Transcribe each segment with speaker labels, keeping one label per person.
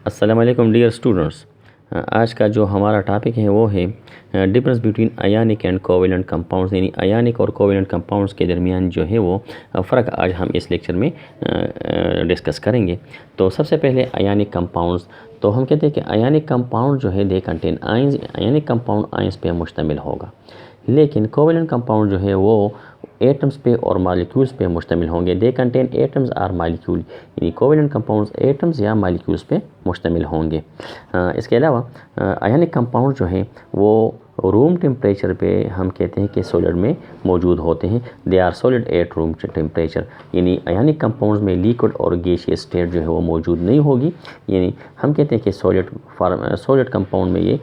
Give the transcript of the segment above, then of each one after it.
Speaker 1: अस्सलाम वालेकुम dear students. आज का जो हमारा टॉपिक है वो है difference between अयानिक and covalent compounds, यानी अयानिक और कोवेलेंट कंपाउंड्स के दरमियान जो है वो फ़र्क आज हम इस लेक्चर में डिस्कस करेंगे। तो सबसे पहले अयानिक कंपाउंड्स, तो हम कहते हैं कि अयानिक कंपाउंड जो है they contain ions. अयानिक compound ions पे मुश्तमिल होगा, लेकिन कोवेलेंट कंपाउंड जो है वो एटम्स पे और मालिक्यूल्स पे मुश्तमिल होंगे। They contain atoms are molecule, यानी कोवेलेंट कंपाउंड्स एटम्स या मालिक्यूल्स पे मुश्तमिल होंगे। इसके अलावा अयानिक कंपाउंड जो है वो रूम टेम्परेचर पे हम कहते हैं कि सॉलिड में मौजूद होते हैं। They are solid at room temperature, यानी अयानिक कंपाउंड्स में लिक्विड और गैसियस स्टेट जो है वो मौजूद नहीं होगी। यानी हम कहते हैं कि सॉलिड कंपाउंड में ये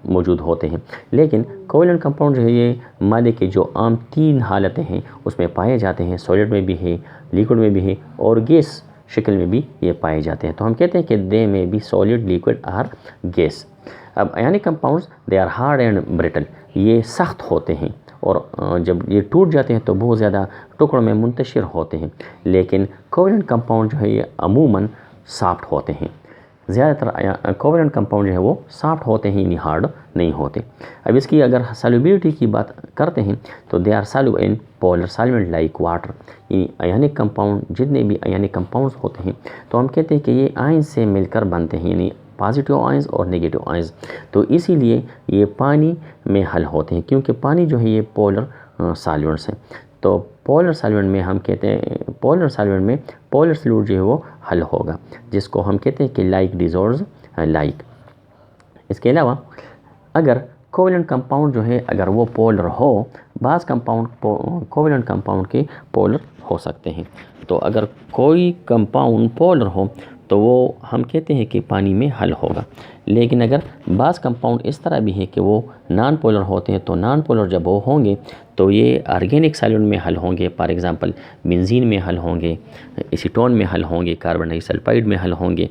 Speaker 1: मौजूद होते हैं। लेकिन कोवेलेंट कंपाउंड जो है ये मादे के जो आम 3 हालतें हैं उसमें पाए जाते हैं। सॉलिड में भी है, लिक्विड में भी है और गैस शक्ल में भी ये पाए जाते हैं। तो हम कहते हैं कि दे में भी सॉलिड, लिक्विड और गैस। अब ionic compounds they are hard and brittle, ये सख्त होते हैं और जब ये टूट जाते हैं तो बहुत ज़्यादा टुकड़ों में मुंतशिर होते हैं। लेकिन कोवेलेंट कंपाउंड जो है ये अमूमन सॉफ्ट होते हैं। ज़्यादातर कोवेलेंट कंपाउंड जो है वो सॉफ्ट होते हैं, यानी हार्ड नहीं होते। अब इसकी अगर सॉल्युबिलिटी की बात करते हैं तो they are soluble in polar solvent like water, यानी अयानिक कंपाउंड जितने भी अयानिक कंपाउंड्स होते हैं तो हम कहते हैं कि ये आयन से मिलकर बनते हैं, यानी पॉजिटिव आयंस और नेगेटिव आयंस। तो इसीलिए ये पानी में हल होते हैं, क्योंकि पानी जो है ये पोलर सॉल्वेंट्स हैं। तो पोलर सॉल्वेंट में हम कहते हैं पोलर सॉल्वेंट में पोलर सॉल्यूट जो है वो हल होगा, जिसको हम कहते हैं कि लाइक डिजॉल्व्स लाइक। इसके अलावा अगर कोवेलेंट कंपाउंड जो है अगर वो पोलर हो, बाज़ कंपाउंड कोवेलेंट कंपाउंड के पोलर हो सकते हैं। तो अगर कोई कंपाउंड पोलर हो तो वो हम कहते हैं कि पानी में हल होगा। लेकिन अगर बाज़ कंपाउंड इस तरह भी है कि वो नॉन पोलर होते हैं, तो नॉन पोलर जब वो होंगे तो ये ऑर्गेनिक सॉल्वेंट में हल होंगे। फॉर एग्जांपल बेंजीन में हल होंगे, एसीटोन में हल होंगे, कार्बन डाइसल्फाइड में हल होंगे,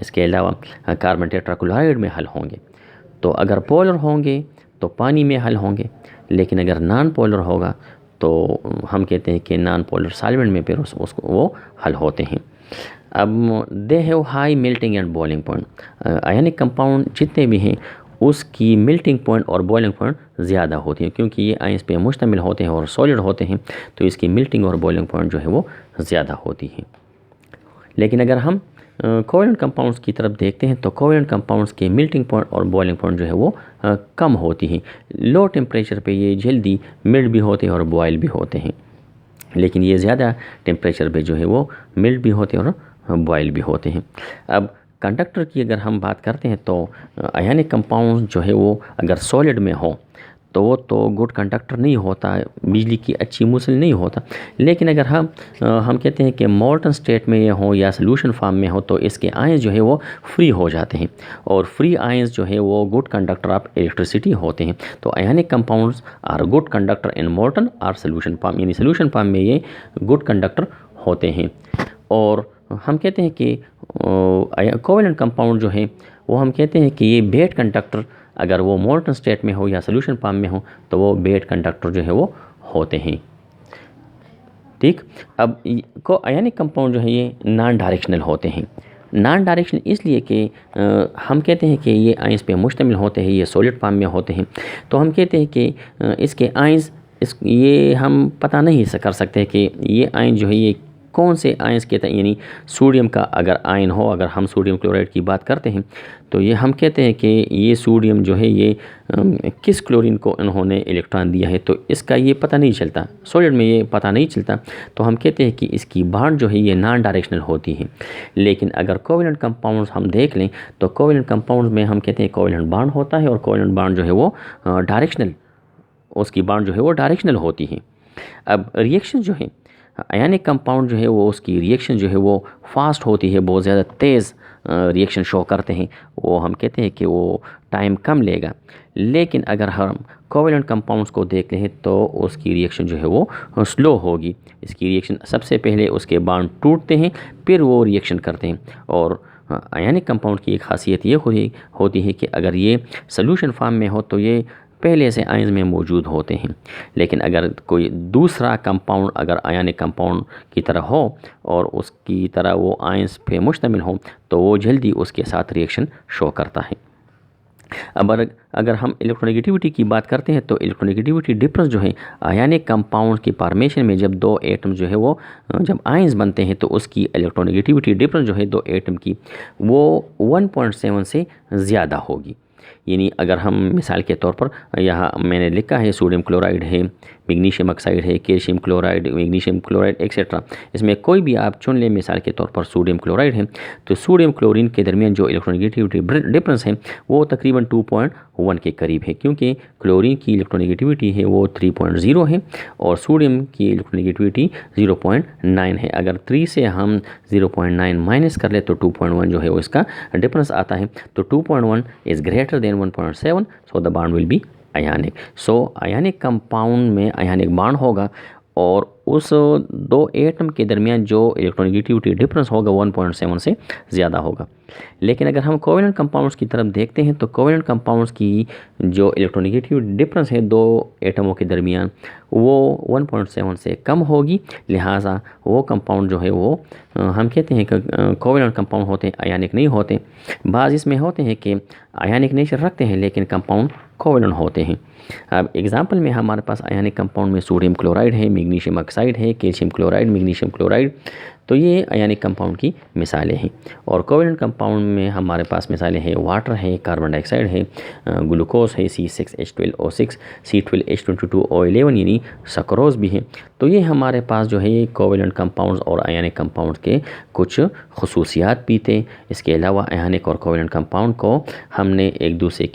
Speaker 1: इसके अलावा कार्बन टेट्राक्लोराइड में हल होंगे। तो अगर पोलर होंगे तो पानी में हल होंगे, लेकिन अगर नॉन पोलर होगा तो हम कहते हैं कि नॉन पोलर सॉल्वेंट में फिर उसको वो हल होते हैं। अब they have high melting and boiling point, अयानिक compound जितने भी हैं उसकी मेल्टिंग पॉइंट और बॉइलिंग पॉइंट ज़्यादा होती है, क्योंकि ये आयंस पे मुश्तमिल होते हैं और सॉलिड होते हैं, तो इसकी मेल्टिंग और बॉइलिंग पॉइंट जो है वो ज़्यादा होती है। लेकिन अगर हम कोवेलेंट कंपाउंड्स की तरफ देखते हैं तो कोवेलेंट कंपाउंड्स के मेल्टिंग पॉइंट और बॉइलिंग पॉइंट जो है वो कम होती है। लो टेम्परेचर पे ये जल्दी मेल्ट भी होते हैं और बॉयल भी होते हैं, लेकिन ये ज़्यादा टेम्परेचर पे जो है वो मेल्ट भी होते हैं और बॉयल भी होते हैं। अब कंडक्टर की अगर हम बात करते हैं तो अयानिक कंपाउंड जो है वो अगर सॉलिड में हो तो वो तो गुड कंडक्टर नहीं होता, बिजली की अच्छी मूसल नहीं होता। लेकिन अगर हम कहते हैं कि मोल्टन स्टेट में ये हो या सोल्यूशन फॉर्म में हो तो इसके आयंस जो है वो फ्री हो जाते हैं, और फ्री आयंस जो है वो गुड कंडक्टर ऑफ इलेक्ट्रिसिटी होते हैं। तो ionic compounds are good conductor in molten और सोल्यूशन फॉर्म, यानी सोल्यूशन फॉर्म में ये गुड कंडक्टर होते हैं। और हम कहते हैं कि कोवेलेंट कंपाउंड जो है वो हम कहते हैं कि ये बेड कंडक्टर अगर वो मोल्टन स्टेट में हो या सोल्यूशन फॉर्म में हो तो वो बेड कंडक्टर जो है वो होते हैं। ठीक, अब अयानिक कंपाउंड जो है ये नॉन डायरेक्शनल होते हैं। नॉन डायरेक्शनल इसलिए कि हम कहते हैं कि ये आयंस पे मुश्तमिल होते हैं, ये सॉलिड फॉर्म में होते हैं, तो हम कहते हैं कि इसके आयंस ये हम पता नहीं कर सकते कि ये आयन जो है ये कौन से आयंस के, यानी सोडियम का अगर आयन हो, अगर हम सोडियम क्लोराइड की बात करते हैं तो ये हम कहते हैं कि ये सोडियम जो है ये किस क्लोरीन को इन्होंने इलेक्ट्रॉन दिया है, तो इसका ये पता नहीं चलता, सॉलिड में ये पता नहीं चलता। तो हम कहते हैं कि इसकी बॉन्ड जो है ये नॉन डायरेक्शनल होती है। लेकिन अगर कोवेलेंट कंपाउंड्स हम देख लें तो कोवेलेंट कंपाउंड्स में हम कहते हैं कोवेलेंट बॉन्ड होता है, और कोवेलेंट बॉन्ड जो है वो डायरेक्शनल, उसकी बॉन्ड जो है वो डायरेक्शनल होती है। अब रिएक्शन जो है अयानिक कंपाउंड जो है वो उसकी रिएक्शन जो है वो फास्ट होती है, बहुत ज़्यादा तेज़ रिएक्शन शो करते हैं, वो हम कहते हैं कि वो टाइम कम लेगा। लेकिन अगर हम कोवेलेंट कंपाउंड्स को देख लें तो उसकी रिएक्शन जो है वो स्लो होगी। इसकी रिएक्शन सबसे पहले उसके बॉन्ड टूटते हैं फिर वो रिएक्शन करते हैं। और अयानिक कंपाउंड की एक खासियत ये होती है कि अगर ये सोल्यूशन फॉर्म में हो तो ये पहले से आयंस में मौजूद होते हैं। लेकिन अगर कोई दूसरा कंपाउंड अगर आयनिक कंपाउंड की तरह हो और उसकी तरह वो आयंस पे मुश्तमिल हो तो वो जल्दी उसके साथ रिएक्शन शो करता है। अब अगर हम इलेक्ट्रोनेगेटिविटी की बात करते हैं तो इलेक्ट्रोनेगेटिविटी डिफरेंस जो है आयनिक कंपाउंड की फॉर्मेशन में जब दो एटम जो है वो जब आयंस बनते हैं तो उसकी इलेक्ट्रोनेगेटिविटी डिफरेंस जो है दो एटम की वो 1.7 से ज़्यादा होगी। यानी अगर हम मिसाल के तौर पर यहाँ मैंने लिखा है सोडियम क्लोराइड है, मैग्नीशियम ऑक्साइड है, calcium chloride, magnesium chloride etcetera, इसमें कोई भी आप चुन लें। मिसाल के तौर पर सोडियम क्लोराइड है तो सोडियम क्लोरीन के दरमियान जो इलेक्ट्रोनेगेटिविटी डिफरेंस है वो तकरीबन 2.1 के करीब है, क्योंकि क्लोरीन की इलेक्ट्रोनेगेटिविटी है वो 3.0 है और सोडियम की इलेक्ट्रोनेगेटिविटी 0.9 है। अगर 3 से हम 0.9 माइनस कर ले तो 2.1 जो है वो इसका डिफरेंस आता है। तो 2.1 is greater than 1.7, so the bond will be ionic. So ionic compound में आयनिक बॉन्ड होगा और उस दो एटम के दरमियान जो इलेक्ट्रोनेगेटिविटी डिफरेंस होगा 1.7 से ज़्यादा होगा। लेकिन अगर हम कोवेलेंट कंपाउंड्स की तरफ देखते हैं तो कोवेलेंट कंपाउंड्स की जो इलेक्ट्रोनेगेटिविटी डिफरेंस है दो एटमों के दरमियान वो 1.7 से कम होगी। लिहाजा वो कंपाउंड जो है वो हम कहते हैं कि कोवेलेंट कंपाउंड होते हैं, आयनिक नहीं होते। बाज़ इसमें होते हैं कि आयनिक नेचर रखते हैं लेकिन कंपाउंड कोवेलेंट होते हैं। अब एग्जांपल में हमारे पास आयनिक कंपाउंड में सोडियम क्लोराइड है, मैग्नीशियम ऑक्साइड है, कैल्शियम क्लोराइड, मैग्नीशियम क्लोराइड, तो ये आयनिक कंपाउंड की मिसालें हैं। और कोवेलेंट कंपाउंड में हमारे पास मिसालें हैं वाटर है, कार्बन डाइऑक्साइड है, ग्लूकोज है, C6H12O6, C12H22O11 यानी सक्रोज भी है। तो ये हमारे पास जो है कोवेलेंट कंपाउंड्स और आयनिक कंपाउंड्स के कुछ खसूसियात भी थे। इसके अलावा आयनिक और कोवेलेंट कंपाउंड को हमने एक दूसरे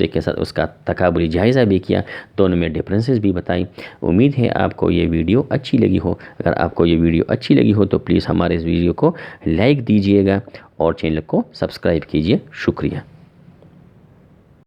Speaker 1: के साथ उसका तकाबुली जायज़ा भी किया, दोनों में डिफरेंसेस भी बताई। उम्मीद है आपको ये वीडियो अच्छी लगी हो। अगर आपको ये वीडियो अच्छी लगी हो तो प्लीज़ हमारे इस वीडियो को लाइक दीजिएगा और चैनल को सब्सक्राइब कीजिए। शुक्रिया।